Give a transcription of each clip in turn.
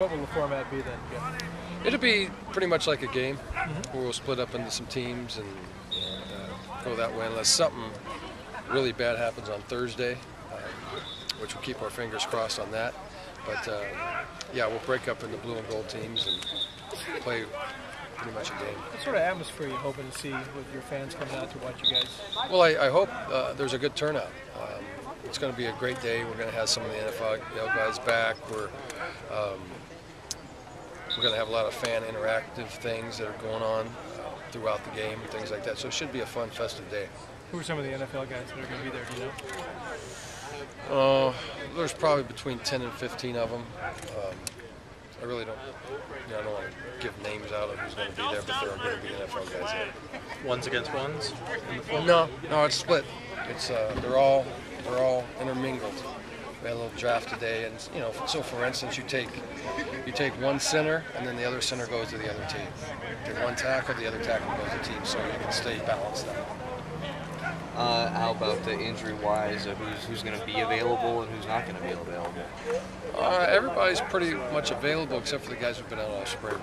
What will the format be then, Jeff? It'll be pretty much like a game, where we'll split up into some teams and go that way unless something really bad happens on Thursday, which we'll keep our fingers crossed on that. But yeah, we'll break up into blue and gold teams and play pretty much a game. What sort of atmosphere are you hoping to see with your fans coming out to watch you guys? Well, I hope there's a good turnout. It's going to be a great day. We're going to have some of the NFL guys back. We're going to have a lot of fan interactive things that are going on throughout the game and things like that. So it should be a fun, festive day. Who are some of the NFL guys that are going to be there, do you know? There's probably between 10 and 15 of them. I really don't, I don't want to give names out of who's going to be there, but there are going to be NFL guys there. Ones against ones? No, it's split. It's they're all intermingled. We had a little draft today, and so for instance, you take one center, and then the other center goes to the other team. You take one tackle, the other tackle goes to the team, so you can stay balanced out. How about the injury-wise? Who's going to be available and who's not going to be available? Everybody's pretty much available except for the guys who've been out all spring.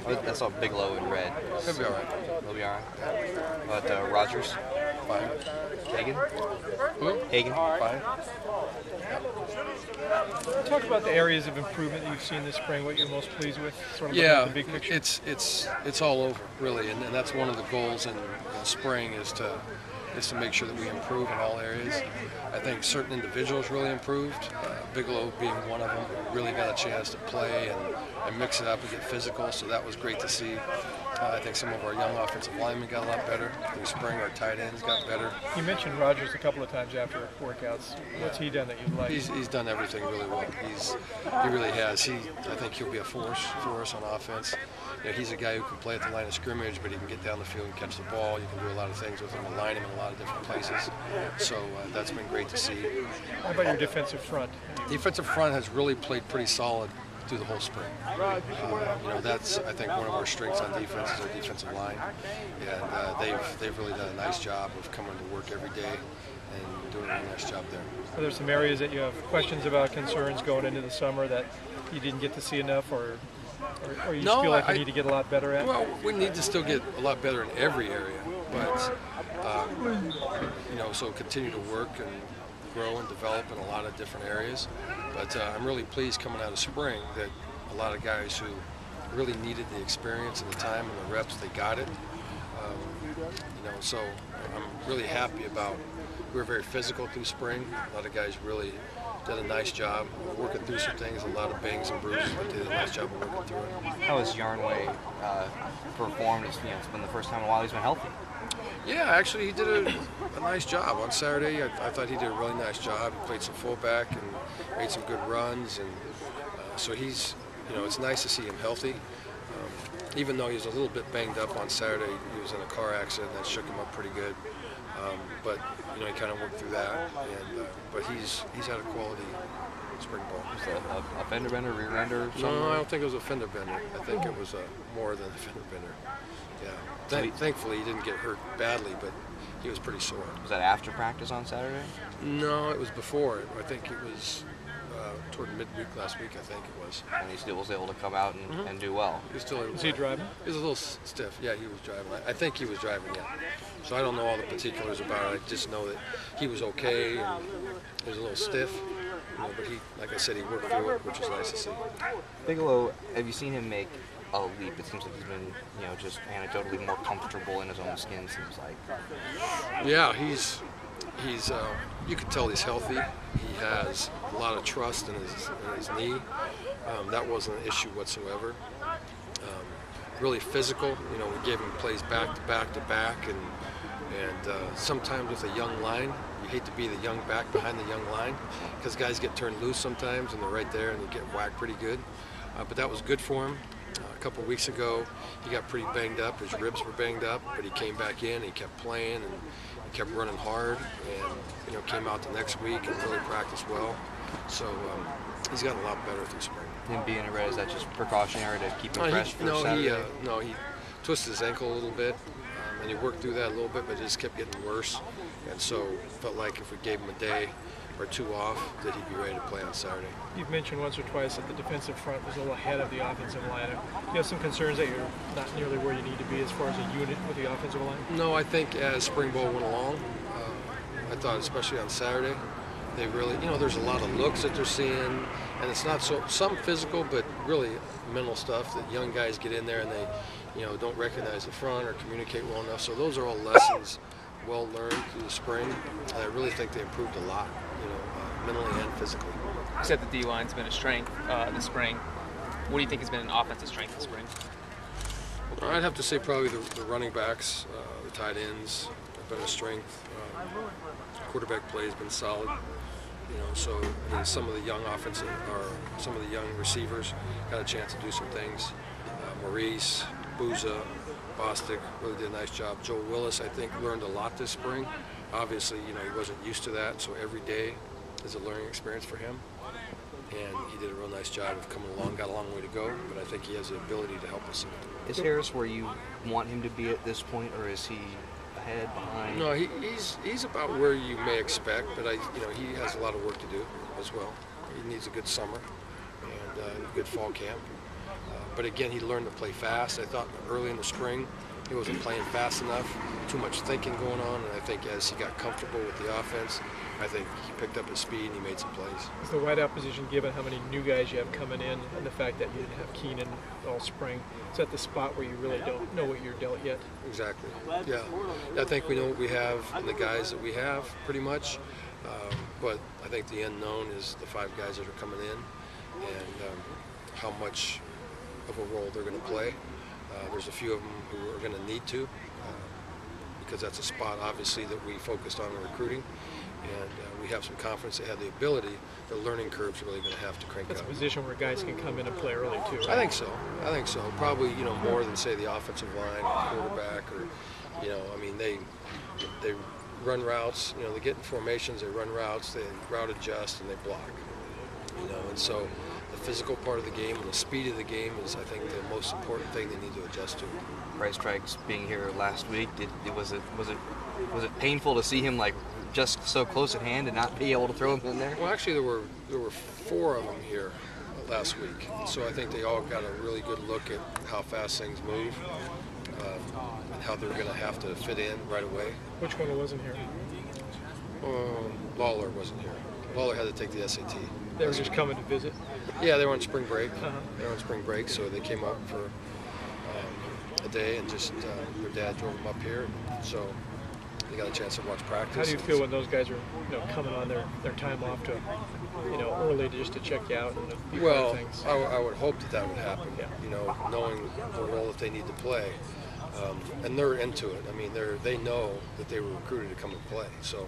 That's all Bigelow in red. They'll be all right. They'll be all right. But Rogers? Fine. Hagen? Who? Hagen? Fine. Talk about the areas of improvement that you've seen this spring, what you're most pleased with, sort of Yeah, the big picture. it's all over, really, and that's one of the goals in spring is to make sure that we improve in all areas. I think certain individuals really improved, Bigelow being one of them, really got a chance to play and mix it up and get physical, so that was great to see. I think some of our young offensive linemen got a lot better. Through spring, our tight ends got better. You mentioned Rogers a couple of times after workouts. What's he done that you like? He's done everything really well. He really has. I think he'll be a force for us on offense. He's a guy who can play at the line of scrimmage, but he can get down the field and catch the ball. You can do a lot of things with him, align him in a lot of different places. So that's been great to see. How about your defensive front? Defensive front has really played pretty solid through the whole spring. That's, I think, one of our strengths on defense is our defensive line, and they've really done a nice job of coming to work every day and doing a nice job there. Are there some areas that you have questions about, concerns going into the summer that you didn't get to see enough, or you just feel like you need to get a lot better at? Well, we need to still get a lot better in every area, but so continue to work and grow and develop in a lot of different areas. But I'm really pleased coming out of spring that a lot of guys who really needed the experience and the time and the reps, they got it. So I'm really happy about. We were very physical through spring. A lot of guys really did a nice job working through some things, a lot of bangs and bruises, but did a nice job of working through it. How has Yarnway performed? It's been the first time in a while he's been healthy. Yeah, actually he did a nice job on Saturday. I thought he did a really nice job. He played some fullback and made some good runs, and so he's, it's nice to see him healthy. Even though he was a little bit banged up on Saturday, he was in a car accident that shook him up pretty good. But he kind of worked through that, and but he's had a quality spring ball. Was it a fender bender, rear ender? No, I don't think it was a fender bender. I think it was more than a fender bender. Yeah. Thankfully, he didn't get hurt badly, but he was pretty sore. Was that after practice on Saturday? No, it was before. I think it was toward midweek last week, I think it was. And he still was able to come out and do well. He was still able. Was he driving? He was a little stiff. Yeah, he was driving. I think he was driving, yeah. So I don't know all the particulars about it. I just know that he was okay, and he was a little stiff. But he, like I said, he worked through it, which was nice to see. Bigelow, have you seen him make a leap? It seems like he's been, just anecdotally more comfortable in his own skin, seems like. Yeah, he's you can tell he's healthy. He has a lot of trust in his knee. That wasn't an issue whatsoever. Really physical. We gave him plays back to back to back, and sometimes with a young line, you hate to be the young back behind the young line because guys get turned loose sometimes and they're right there and they get whacked pretty good. But that was good for him. A couple of weeks ago, he got pretty banged up. His ribs were banged up, but he came back in. He kept playing and he kept running hard, and came out the next week and really practiced well. So he's gotten a lot better through spring. Him being a red, is that just precautionary to keep him fresh for Saturday? He twisted his ankle a little bit, and he worked through that a little bit, but it just kept getting worse. And so felt like if we gave him a day, or two off, that he'd be ready to play on Saturday. You've mentioned once or twice that the defensive front was a little ahead of the offensive line. Do you have some concerns that you're not nearly where you need to be as far as a unit with the offensive line? No, I think as spring ball went along, I thought especially on Saturday, they really, there's a lot of looks that they're seeing, and it's not some physical, but really mental stuff that young guys get in there and they, don't recognize the front or communicate well enough. So those are all lessons well learned through the spring. And I really think they improved a lot, mentally and physically. You said the D-line's been a strength this spring. What do you think has been an offensive strength this spring? I'd have to say probably the running backs, the tight ends have been a strength. Quarterback play has been solid. So some of the young offensive or some of the young receivers got a chance to do some things. Maurice, Booza, Bostic really did a nice job. Joe Willis, I think, learned a lot this spring. Obviously, he wasn't used to that, so every day is a learning experience for him. And he did a real nice job of coming along, got a long way to go, but I think he has the ability to help us. Is Harris where you want him to be at this point, or is he ahead, behind? No, he's about where you may expect, but he has a lot of work to do as well. He needs a good summer and a good fall camp. But again, he learned to play fast. I thought early in the spring he wasn't playing fast enough, too much thinking going on, and I think as he got comfortable with the offense, I think he picked up his speed and he made some plays. Is the wideout position, given how many new guys you have coming in and the fact that you didn't have Keenan all spring, is that the spot where you really don't know what you're dealt yet? Exactly. Yeah. I think we know what we have and the guys that we have pretty much, but I think the unknown is the 5 guys that are coming in and how much of a role they're going to play. There's a few of them who are going to need to because that's a spot obviously that we focused on in recruiting, and we have some confidence they have the ability. The learning curve's really going to have to crank up. That's a position where guys can come in and play early too, right? I think so. Probably more than say the offensive line or quarterback or they run routes. They get in formations, they run routes, they route adjust, and they block. And so the physical part of the game and the speed of the game is, I think, the most important thing they need to adjust to. Bryce Strikes being here last week, was it painful to see him just so close at hand and not be able to throw him in there? Well, actually, there were 4 of them here last week, so I think they all got a really good look at how fast things move and how they're going to have to fit in right away. Which one wasn't here? Lawler wasn't here. Lawler had to take the SAT. They were just coming to visit? Yeah, they were on spring break. Uh-huh. They were on spring break, so they came up for a day and just their dad drove them up here, so they got a chance to watch practice. How do you feel when those guys are coming on their time off to early just to check you out and be part of things? I would hope that would happen. Yeah. Knowing the role that they need to play, and they're into it. I mean, they know that they were recruited to come and play. So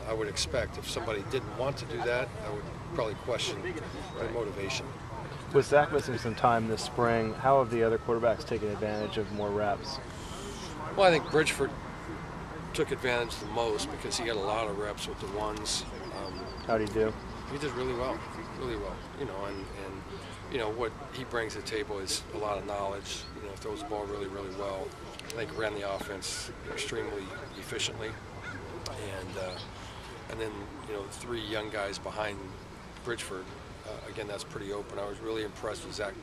I would expect if somebody didn't want to do that, I would probably question their motivation. With Zach missing some time this spring, how have the other quarterbacks taken advantage of more reps? Well, I think Bridgeford took advantage the most because he got a lot of reps with the ones. How'd he do? He did really well, really well. And what he brings to the table is a lot of knowledge. Throws the ball really, really well. I think ran the offense extremely efficiently. And then 3 young guys behind Bridgeford. Again, that's pretty open. I was really impressed with Zach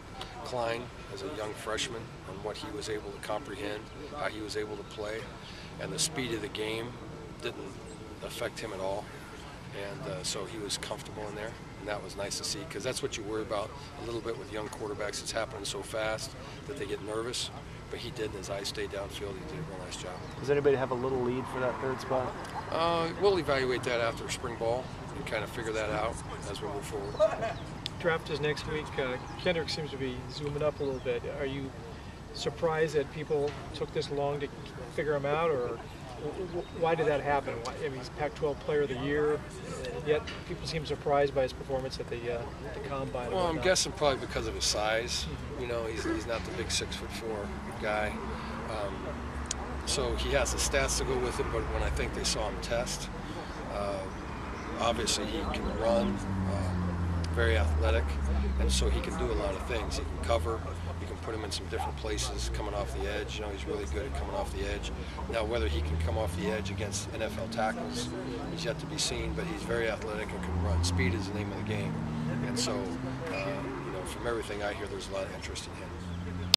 Klein as a young freshman and what he was able to comprehend, how he was able to play, and the speed of the game didn't affect him at all. And so he was comfortable in there, and that was nice to see because that's what you worry about a little bit with young quarterbacks. It's happening so fast that they get nervous, but he did, and his eyes stayed downfield. He did a real nice job. Does anybody have a little lead for that 3rd spot? We'll evaluate that after spring ball and kind of figure that out as we move forward. Draft is next week. Kendrick seems to be zooming up a little bit. Are you surprised that people took this long to figure him out, or why did that happen? He's Pac-12 Player of the Year, yet people seem surprised by his performance at the combine. Well, I'm guessing probably because of his size. He's not the big 6'4" guy. So he has the stats to go with it, but when I think they saw him test, obviously he can run, very athletic, and so he can do a lot of things. He can cover, he can put him in some different places, coming off the edge. You know, he's really good at coming off the edge. Now, whether he can come off the edge against NFL tackles is yet to be seen, but he's very athletic and can run. Speed is the name of the game. And so, you know, from everything I hear, there's a lot of interest in him.